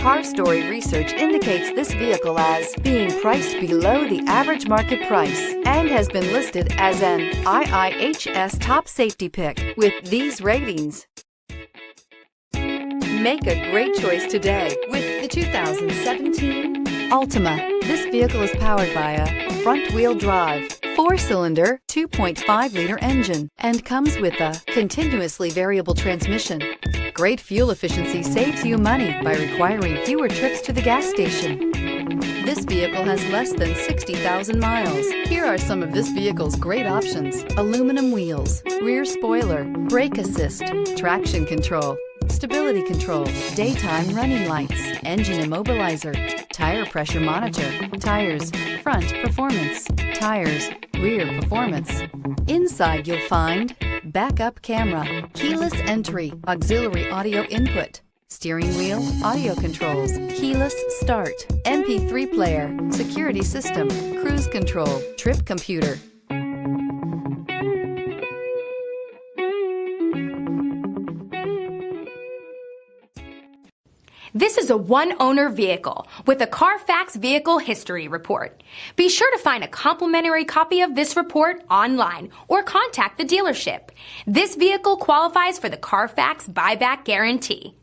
Car Story research indicates this vehicle as being priced below the average market price and has been listed as an IIHS top safety pick with these ratings. Make a great choice today with the 2017 Altima. This vehicle is powered by a front-wheel drive, 4-cylinder, 2.5-liter engine and comes with a continuously variable transmission. Great fuel efficiency saves you money by requiring fewer trips to the gas station. This vehicle has less than 60,000 miles. Here are some of this vehicle's great options: aluminum wheels, rear spoiler, brake assist, traction control, stability control, daytime running lights, engine immobilizer, tire pressure monitor, tires, front performance, tires, rear performance. Inside you'll find backup camera, keyless entry, auxiliary audio input, steering wheel audio controls, keyless start, MP3 player, security system, cruise control, trip computer. This is a one-owner vehicle with a CARFAX Vehicle History Report. Be sure to find a complimentary copy of this report online or contact the dealership. This vehicle qualifies for the CARFAX Buyback Guarantee.